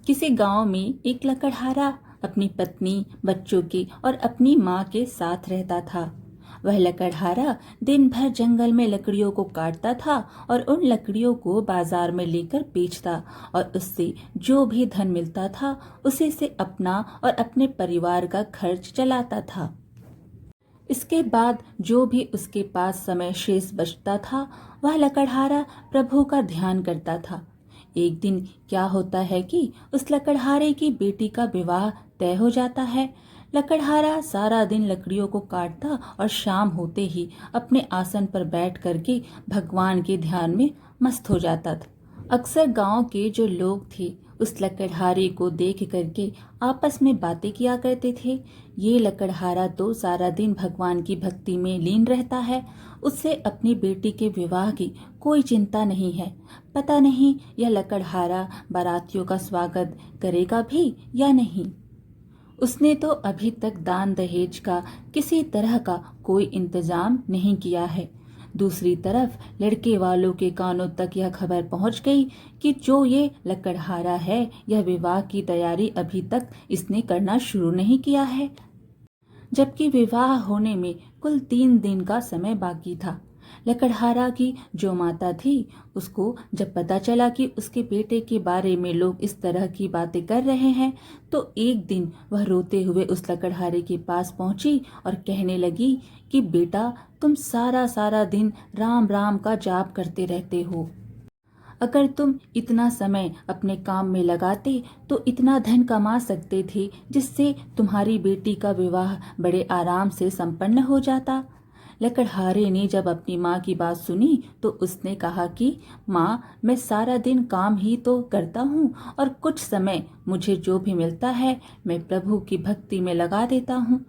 किसी गांव में एक लकड़हारा अपनी पत्नी, बच्चों के और अपनी माँ के साथ रहता था। वह लकड़हारा दिन भर जंगल में लकड़ियों को काटता था और उन लकड़ियों को बाजार में लेकर बेचता और उससे जो भी धन मिलता था उसी से अपना और अपने परिवार का खर्च चलाता था। इसके बाद जो भी उसके पास समय शेष बचता था वह लकड़हारा प्रभु का ध्यान करता था। एक दिन क्या होता है कि उस लकड़हारे की बेटी का विवाह तय हो जाता है। लकड़हारा सारा दिन लकड़ियों को काटता और शाम होते ही अपने आसन पर बैठ करके भगवान के ध्यान में मस्त हो जाता था। अक्सर गांव के जो लोग थे उस लकड़हारे को देख करके आपस में बातें किया करते थे। ये लकड़हारा तो सारा दिन भगवान की भक्ति में लीन रहता है, उससे अपनी बेटी के विवाह की कोई चिंता नहीं है। पता नहीं यह लकड़हारा बारातियों का स्वागत करेगा भी या नहीं। उसने तो अभी तक दान दहेज का किसी तरह का कोई इंतजाम नहीं किया है। दूसरी तरफ लड़के वालों के कानों तक यह खबर पहुंच गई कि जो ये लकड़हारा है यह विवाह की तैयारी अभी तक इसने करना शुरू नहीं किया है, जबकि विवाह होने में कुल 3 दिन का समय बाकी था। लकड़हारा की जो माता थी उसको जब पता चला कि उसके बेटे के बारे में लोग इस तरह की बातें कर रहे हैं तो एक दिन वह रोते हुए उस लकड़हारे के पास पहुंची और कहने लगी कि बेटा, तुम सारा सारा दिन राम राम का जाप करते रहते हो। अगर तुम इतना समय अपने काम में लगाते तो इतना धन कमा सकते थे जिससे तुम्हारी बेटी का विवाह बड़े आराम से संपन्न हो जाता। लकड़हारे ने जब अपनी माँ की बात सुनी तो उसने कहा कि माँ, मैं सारा दिन काम ही तो करता हूँ और कुछ समय मुझे जो भी मिलता है मैं प्रभु की भक्ति में लगा देता हूँ।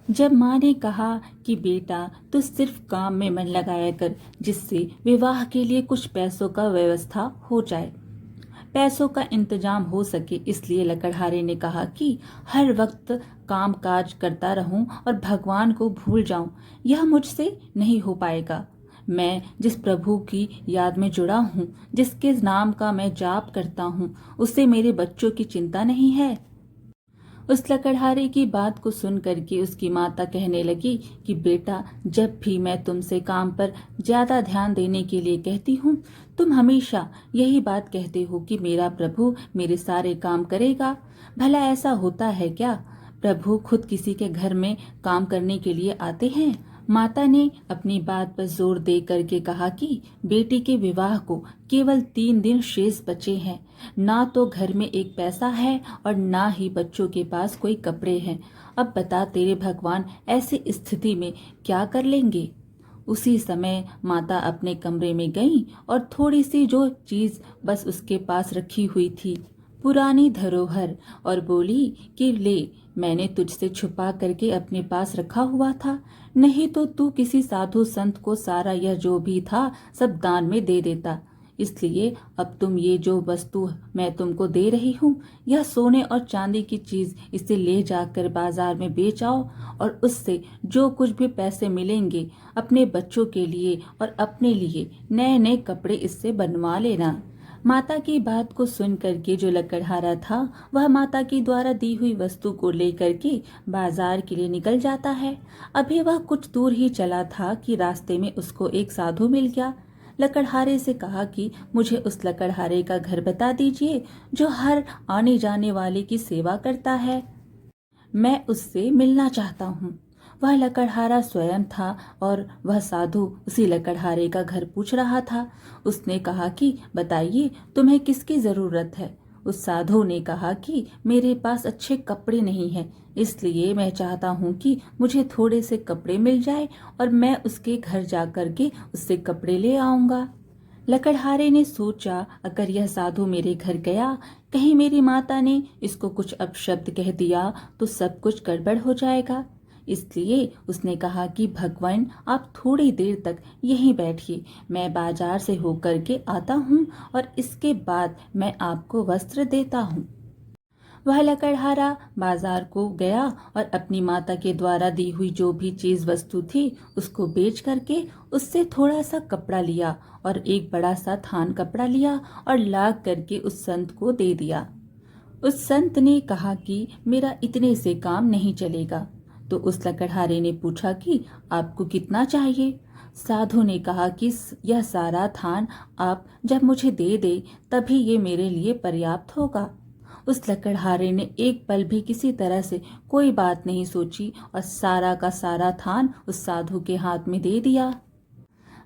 जब माँ ने कहा कि बेटा, तू सिर्फ काम में मन लगाया कर जिससे विवाह के लिए कुछ पैसों का व्यवस्था हो जाए, पैसों का इंतजाम हो सके, इसलिए लकड़हारे ने कहा कि हर वक्त काम काज करता रहूं और भगवान को भूल जाऊं, यह मुझसे नहीं हो पाएगा। मैं जिस प्रभु की याद में जुड़ा हूं, जिसके नाम का मैं जाप करता हूं, उससे मेरे बच्चों की चिंता नहीं है। उस लकड़हारे की बात को सुन करके उसकी माता कहने लगी कि बेटा, जब भी मैं तुमसे काम पर ज्यादा ध्यान देने के लिए कहती हूँ तुम हमेशा यही बात कहते हो कि मेरा प्रभु मेरे सारे काम करेगा। भला ऐसा होता है क्या? प्रभु खुद किसी के घर में काम करने के लिए आते हैं? माता ने अपनी बात पर जोर दे करके कहा कि बेटी के विवाह को केवल 3 दिन शेष बचे हैं। ना तो घर में एक पैसा है और ना ही बच्चों के पास कोई कपड़े हैं। अब बता तेरे भगवान ऐसी स्थिति में क्या कर लेंगे। उसी समय माता अपने कमरे में गई और थोड़ी सी जो चीज बस उसके पास रखी हुई थी, पुरानी धरोहर, और बोली कि ले, मैंने तुझसे छुपा करके अपने पास रखा हुआ था, नहीं तो तू किसी साधु संत को सारा यह जो भी था सब दान में दे देता। इसलिए अब तुम ये जो वस्तु मैं तुमको दे रही हूँ, यह सोने और चांदी की चीज, इसे ले जाकर बाजार में बेच आओ और उससे जो कुछ भी पैसे मिलेंगे अपने बच्चों के लिए और अपने लिए नए नए कपड़े इससे बनवा लेना। माता की बात को सुन करके जो लकड़हारा था वह माता की द्वारा दी हुई वस्तु को लेकर के बाजार के लिए निकल जाता है। अभी वह कुछ दूर ही चला था कि रास्ते में उसको एक साधु मिल गया। लकड़हारे से कहा कि मुझे उस लकड़हारे का घर बता दीजिए जो हर आने जाने वाले की सेवा करता है, मैं उससे मिलना चाहता हूँ। वह लकड़हारा स्वयं था और वह साधु उसी लकड़हारे का घर पूछ रहा था। उसने कहा कि बताइए, तुम्हें किसकी जरूरत है। उस साधु ने कहा कि मेरे पास अच्छे कपड़े नहीं हैं, इसलिए मैं चाहता हूँ कि मुझे थोड़े से कपड़े मिल जाए और मैं उसके घर जाकर के उससे कपड़े ले आऊंगा। लकड़हारे ने सोचा, अगर यह साधु मेरे घर गया, कहीं मेरी माता ने इसको कुछ अपशब्द कह दिया तो सब कुछ गड़बड़ हो जाएगा। इसलिए उसने कहा कि भगवान, आप थोड़ी देर तक यहीं बैठिए, मैं बाजार से होकर के आता हूँ और इसके बाद मैं आपको वस्त्र देता हूँ। वह लकड़हारा बाजार को गया और अपनी माता के द्वारा दी हुई जो भी चीज वस्तु थी उसको बेच करके उससे थोड़ा सा कपड़ा लिया और एक बड़ा सा थान कपड़ा लिया और ला करके उस संत को दे दिया। उस संत ने कहा कि मेरा इतने से काम नहीं चलेगा। तो उस लकड़हारे ने पूछा कि आपको कितना चाहिए। साधु ने कहा कि यह सारा थान आप जब मुझे दे दे तभी ये मेरे लिए पर्याप्त होगा। उस लकड़हारे ने एक पल भी किसी तरह से कोई बात नहीं सोची और सारा का सारा थान उस साधु के हाथ में दे दिया।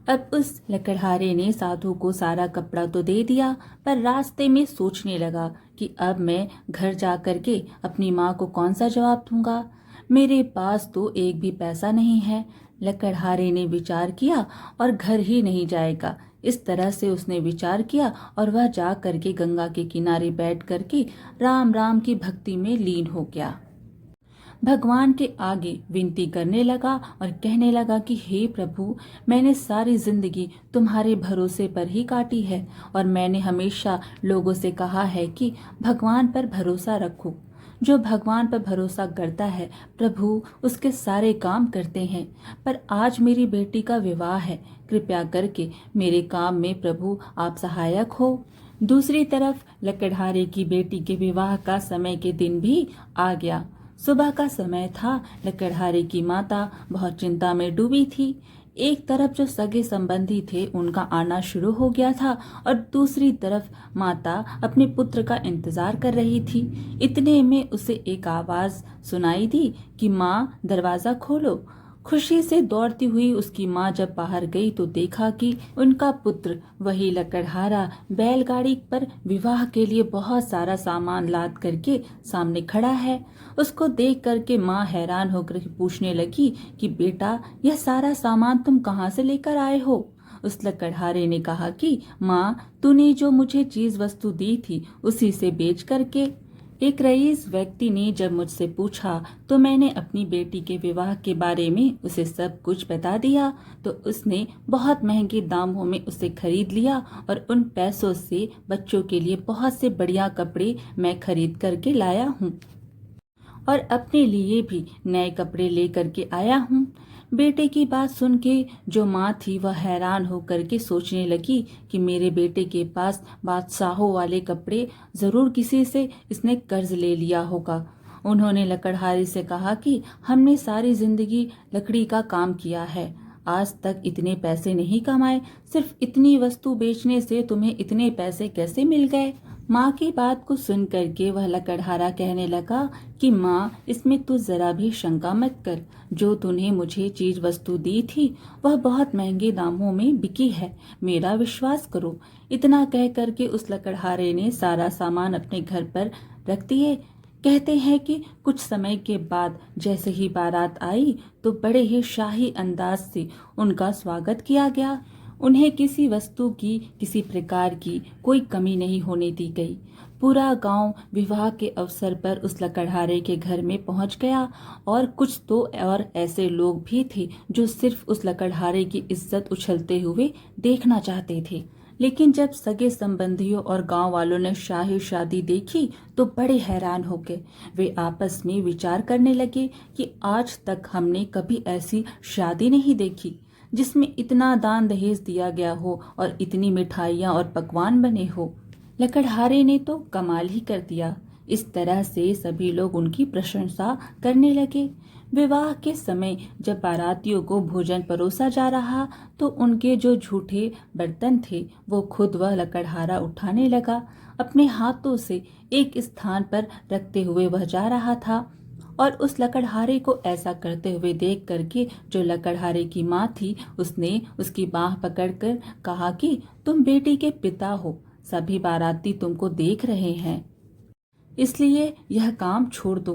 अब उस लकड़हारे ने साधु को सारा कपड़ा तो दे दिया, पर रास्ते में सोचने लगा कि अब मैं घर जा कर के अपनी माँ को कौन सा जवाब दूंगा। मेरे पास तो एक भी पैसा नहीं है। लकड़हारे ने विचार किया और घर ही नहीं जाएगा। इस तरह से उसने विचार किया और वह जा करके गंगा के किनारे बैठ करके राम राम की भक्ति में लीन हो गया। भगवान के आगे विनती करने लगा और कहने लगा कि हे प्रभु, मैंने सारी जिंदगी तुम्हारे भरोसे पर ही काटी है और मैंने हमेशा लोगों से कहा है कि भगवान पर भरोसा रखो। जो भगवान पर भरोसा करता है प्रभु उसके सारे काम करते हैं। पर आज मेरी बेटी का विवाह है, कृपया करके मेरे काम में प्रभु आप सहायक हो। दूसरी तरफ लकड़हारे की बेटी के विवाह का समय के दिन भी आ गया। सुबह का समय था। लकड़हारे की माता बहुत चिंता में डूबी थी। एक तरफ जो सगे संबंधी थे उनका आना शुरू हो गया था और दूसरी तरफ माता अपने पुत्र का इंतजार कर रही थी। इतने में उसे एक आवाज सुनाई दी कि माँ, दरवाजा खोलो। खुशी से दौड़ती हुई उसकी माँ जब बाहर गई तो देखा कि उनका पुत्र वही लकड़हारा बैलगाड़ी पर विवाह के लिए बहुत सारा सामान लाद करके सामने खड़ा है। उसको देख करके माँ हैरान होकर पूछने लगी कि बेटा, यह सारा सामान तुम कहाँ से लेकर आए हो। उस लकड़हारे ने कहा कि माँ, तूने जो मुझे चीज वस्तु दी थी उसी से बेच करके। एक रईस व्यक्ति ने जब मुझसे पूछा तो मैंने अपनी बेटी के विवाह के बारे में उसे सब कुछ बता दिया। तो उसने बहुत महंगे दामों में उसे खरीद लिया और उन पैसों से बच्चों के लिए बहुत से बढ़िया कपड़े मैं खरीद करके लाया हूँ और अपने लिए भी नए कपड़े ले करके आया हूँ। बेटे की बात सुन के जो माँ थी वह हैरान होकर के सोचने लगी कि मेरे बेटे के पास बादशाहों वाले कपड़े, जरूर किसी से इसने कर्ज ले लिया होगा। उन्होंने लकड़हारे से कहा कि हमने सारी जिंदगी लकड़ी का काम किया है, आज तक इतने पैसे नहीं कमाए, सिर्फ इतनी वस्तु बेचने से तुम्हें इतने पैसे कैसे मिल गए। माँ की बात को सुन करके वह लकड़हारा कहने लगा कि माँ, इसमें तू जरा भी शंका मत कर। जो तूने मुझे चीज वस्तु दी थी वह बहुत महंगे दामों में बिकी है, मेरा विश्वास करो। इतना कह करके उस लकड़हारे ने सारा सामान अपने घर पर रख दिए। कहते हैं कि कुछ समय के बाद जैसे ही बारात आई तो बड़े ही शाही अंदाज से उनका स्वागत किया गया। उन्हें किसी वस्तु की, किसी प्रकार की कोई कमी नहीं होने दी गई। पूरा गांव विवाह के अवसर पर उस लकड़हारे के घर में पहुंच गया और कुछ तो और ऐसे लोग भी थे जो सिर्फ उस लकड़हारे की इज्जत उछलते हुए देखना चाहते थे। लेकिन जब सगे संबंधियों और गांव वालों ने शाही शादी देखी तो बड़े हैरान हो गए। वे आपस में विचार करने लगे कि आज तक हमने कभी ऐसी शादी नहीं देखी जिसमें इतना दान दहेज दिया गया हो और इतनी मिठाइयाँ और पकवान बने हो। लकड़हारे ने तो कमाल ही कर दिया। इस तरह से सभी लोग उनकी प्रशंसा करने लगे। विवाह के समय जब बारातियों को भोजन परोसा जा रहा तो उनके जो झूठे बर्तन थे वो खुद वह लकड़हारा उठाने लगा। अपने हाथों से एक स्थान पर रखते हुए वह जा रहा था और उस लकड़हारे को ऐसा करते हुए देख करके जो लकड़हारे की माँ थी उसने उसकी बाह पकड़कर कहा कि तुम बेटी के पिता हो, सभी बाराती तुमको देख रहे हैं, इसलिए यह काम छोड़ दो।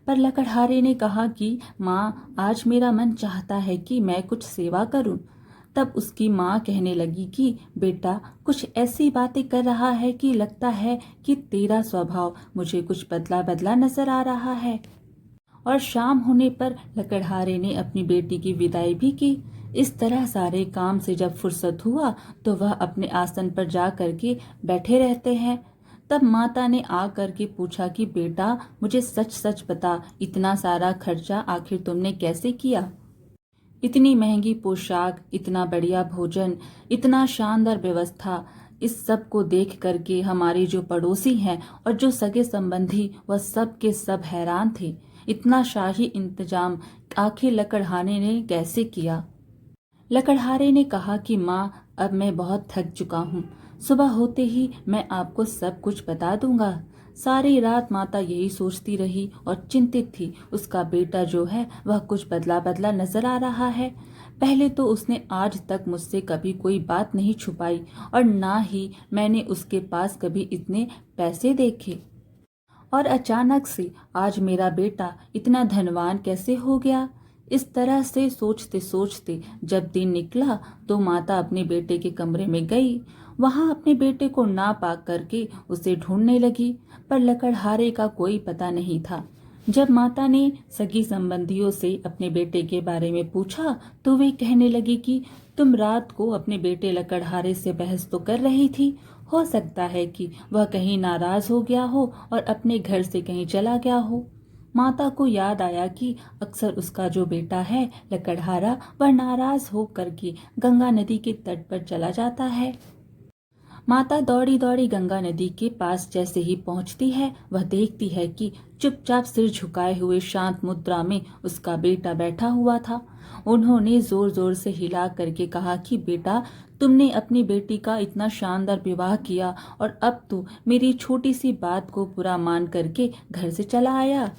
पर लकड़हारे ने कहा कि माँ, आज मेरा मन चाहता है कि मैं कुछ सेवा करूं। तब उसकी माँ कहने लगी कि बेटा, कुछ ऐसी बातें कर रहा है कि लगता है कि तेरा स्वभाव मुझे कुछ बदला बदला नजर आ रहा है। और शाम होने पर लकड़हारे ने अपनी बेटी की विदाई भी की। इस तरह सारे काम से जब फुर्सत हुआ तो वह अपने आसन पर जा करके बैठे रहते हैं। तब माता ने आ करके पूछा कि बेटा, मुझे सच सच बता, इतना सारा खर्चा आखिर तुमने कैसे किया। इतनी महंगी पोशाक, इतना बढ़िया भोजन, इतना शानदार व्यवस्था, इस सब को देख करके हमारे जो पड़ोसी हैं और जो सगे संबंधी वह सब के सब हैरान थे। इतना शाही इंतजाम आखिर लकड़हारे ने कैसे किया। लकड़हारे ने कहा कि माँ, अब मैं बहुत थक चुका हूँ, सुबह होते ही मैं आपको सब कुछ बता दूंगा। सारी रात माता यही सोचती रही और चिंतित थी। उसका बेटा जो है वह कुछ बदला बदला नजर आ रहा है। पहले तो उसने आज तक मुझसे कभी कोई बात नहीं छुपाई और ना ही मैंने उसके पास कभी इतने पैसे देखे, और अचानक से आज मेरा बेटा इतना धनवान कैसे हो गया। इस तरह से सोचते सोचते जब दिन निकला तो माता अपने बेटे के कमरे में गई। वहां अपने बेटे को ना पा करके उसे ढूंढने लगी, पर लकड़हारे का कोई पता नहीं था। जब माता ने सगी संबंधियों से अपने बेटे के बारे में पूछा तो वे कहने लगी कि तुम रात को अपने बेटे लकड़हारे से बहस तो कर रही थी। हो सकता है कि वह कहीं नाराज हो गया हो और अपने घर से कहीं चला गया हो। माता को याद आया कि अक्सर उसका जो बेटा है लकड़हारा, वह नाराज हो करके गंगा नदी के तट पर चला जाता है। माता दौड़ी दौड़ी गंगा नदी के पास जैसे ही पहुंचती है, वह देखती है कि चुपचाप सिर झुकाए हुए शांत मुद्रा में उसका बेटा बैठा हुआ था। उन्होंने जोर जोर से हिला करके कहा कि बेटा, तुमने अपनी बेटी का इतना शानदार विवाह किया और अब तू मेरी छोटी सी बात को बुरा मान करके घर से चला आया।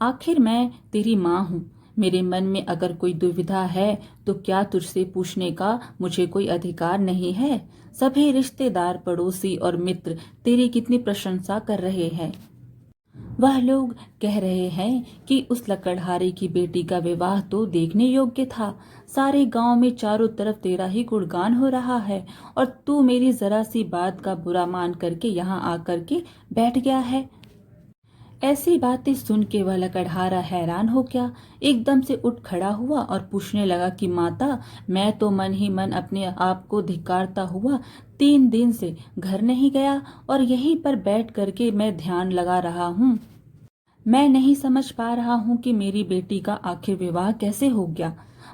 आखिर मैं तेरी माँ हूँ। मेरे मन में अगर कोई दुविधा है तो क्या तुझसे पूछने का मुझे कोई अधिकार नहीं है। सभी रिश्तेदार, पड़ोसी और मित्र तेरी कितनी प्रशंसा कर रहे हैं। वह लोग कह रहे हैं कि उस लकड़हारे की बेटी का विवाह तो देखने योग्य था। सारे गांव में चारों तरफ तेरा ही गुणगान हो रहा है और तू मेरी जरा सी बात का बुरा मान करके यहाँ आकर के बैठ गया है। ऐसी बातें सुन के वह लकड़हारा हैरान हो गया। एकदम से उठ खड़ा हुआ और पूछने लगा कि माता, मैं तो मन ही मन अपने आप को धिक्कारता हुआ 3 दिन से घर नहीं गया और यहीं पर बैठ करके मैं ध्यान लगा रहा हूँ। मैं नहीं समझ पा रहा हूँ कि मेरी बेटी का आखिर विवाह कैसे हो गया।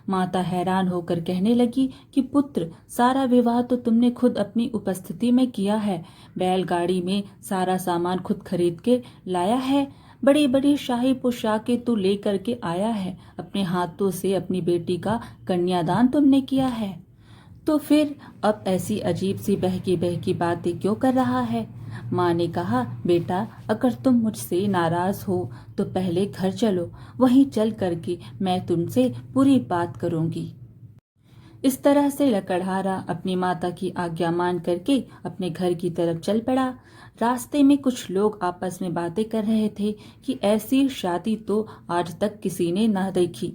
माता हैरान होकर कहने लगी कि पुत्र, सारा विवाह तो तुमने खुद अपनी उपस्थिति में किया है। बैलगाड़ी में सारा सामान खुद खरीद के लाया है। बड़ी बड़ी शाही पोशाकें तू ले करके आया है। अपने हाथों से अपनी बेटी का कन्यादान तुमने किया है। तो फिर अब ऐसी अजीब सी बहकी बहकी बातें क्यों कर रहा है। माँ ने कहा, बेटा, अगर तुम मुझसे नाराज हो तो पहले घर चलो, वहीं चल करके मैं तुमसे पूरी बात करूंगी। इस तरह से लकड़हारा अपनी माता की आज्ञा मान करके अपने घर की तरफ चल पड़ा। रास्ते में कुछ लोग आपस में बातें कर रहे थे कि ऐसी शादी तो आज तक किसी ने ना देखी।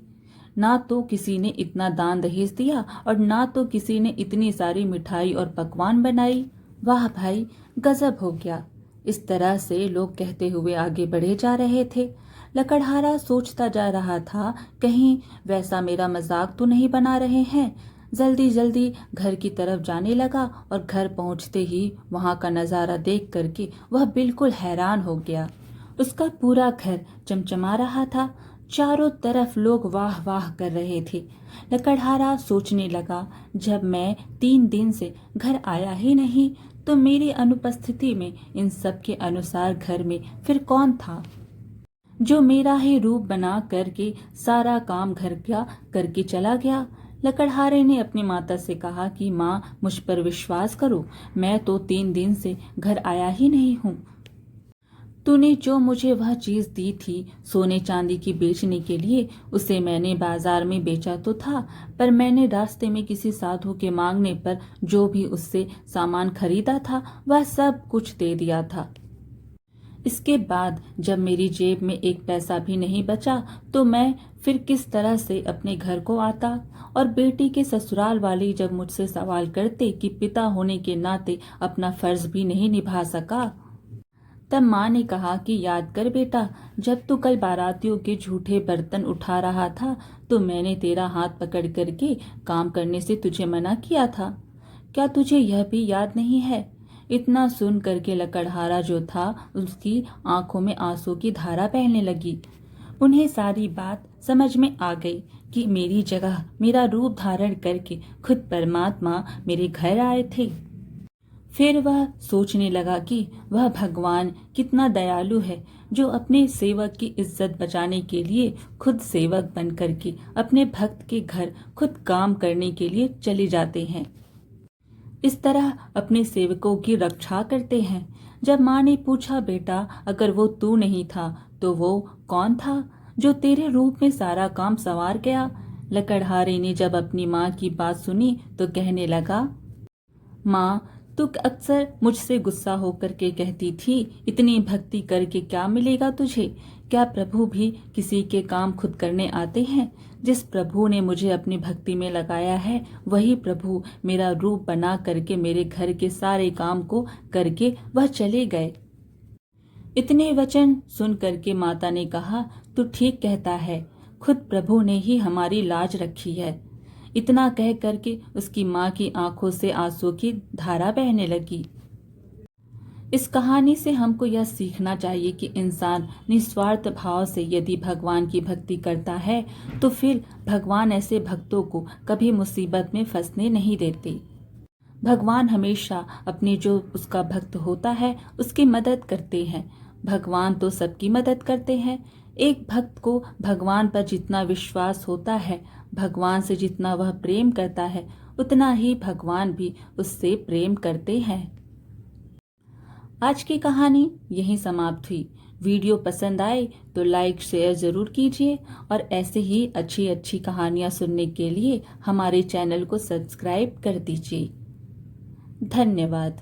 ना तो किसी ने इतना दान दहेज दिया और ना तो किसी ने इतनी सारी मिठाई और पकवान बनाई। वाह भाई, गजब हो गया। इस तरह से लोग कहते हुए आगे बढ़े जा रहे थे। लकड़हारा सोचता जा रहा था, कहीं वैसा मेरा मजाक तो नहीं बना रहे हैं। जल्दी जल्दी घर की तरफ जाने लगा और घर पहुंचते ही वहां का नजारा देख करके वह बिल्कुल हैरान हो गया। उसका पूरा घर चमचमा रहा था। चारों तरफ लोग वाह वाह कर रहे थे। लकड़हारा सोचने लगा, जब मैं 3 दिन से घर आया ही नहीं तो मेरी अनुपस्थिति में इन सब के अनुसार घर में फिर कौन था जो मेरा ही रूप बना करके सारा काम घर का करके चला गया। लकड़हारे ने अपनी माता से कहा कि माँ, मुझ पर विश्वास करो, मैं तो 3 दिन से घर आया ही नहीं हूँ। तूने जो मुझे वह चीज दी थी सोने चांदी की बेचने के लिए, उसे मैंने बाजार में बेचा तो था, पर मैंने रास्ते में किसी साधु के मांगने पर जो भी उससे सामान खरीदा था वह सब कुछ दे दिया था। इसके बाद जब मेरी जेब में एक पैसा भी नहीं बचा तो मैं फिर किस तरह से अपने घर को आता। और बेटी के ससुराल वाले जब मुझसे सवाल करते कि पिता होने के नाते अपना फर्ज भी नहीं निभा सका, तब माँ ने कहा कि याद कर बेटा, जब तू कल बारातियों के झूठे बर्तन उठा रहा था तो मैंने तेरा हाथ पकड़ करके काम करने से तुझे मना किया था। क्या तुझे यह भी याद नहीं है। इतना सुन करके लकड़हारा जो था उसकी आंखों में आंसू की धारा बहने लगी। उन्हें सारी बात समझ में आ गई कि मेरी जगह मेरा रूप धारण करके खुद परमात्मा मेरे घर आए थे। फिर वह सोचने लगा कि वह भगवान कितना दयालु है, जो अपने सेवक की इज्जत बचाने के लिए खुद सेवक बन करके अपने भक्त के घर खुद काम करने के लिए चले जाते हैं। इस तरह अपने सेवकों की रक्षा करते हैं। जब माँ ने पूछा, बेटा अगर वो तू नहीं था तो वो कौन था जो तेरे रूप में सारा काम संवार गया? लकड़हारे ने जब अपनी माँ की बात सुनी तो कहने लगा, माँ तू अक्सर मुझसे गुस्सा होकर के कहती थी, इतनी भक्ति करके क्या मिलेगा तुझे? क्या प्रभु भी किसी के काम खुद करने आते हैं? जिस प्रभु ने मुझे अपनी भक्ति में लगाया है, वही प्रभु मेरा रूप बना करके मेरे घर के सारे काम को करके वह चले गए। इतने वचन सुन करके माता ने कहा, तू ठीक कहता है, खुद प्रभु ने ही हमारी लाज रखी है। इतना कह करके उसकी माँ की आंखों से आंसू की धारा बहने लगी। इस कहानी से हमको यह सीखना चाहिए कि इंसान निस्वार्थ भाव से यदि भगवान की भक्ति करता है तो फिर भगवान ऐसे भक्तों को कभी मुसीबत में फंसने नहीं देते। भगवान हमेशा अपने जो उसका भक्त होता है उसकी मदद करते हैं। भगवान तो सबकी मदद करते हैं। एक भक्त को भगवान पर जितना विश्वास होता है, भगवान से जितना वह प्रेम करता है, उतना ही भगवान भी उससे प्रेम करते हैं। आज की कहानी यहीं समाप्त हुई। वीडियो पसंद आए तो लाइक शेयर ज़रूर कीजिए और ऐसे ही अच्छी अच्छी कहानियाँ सुनने के लिए हमारे चैनल को सब्सक्राइब कर दीजिए। धन्यवाद।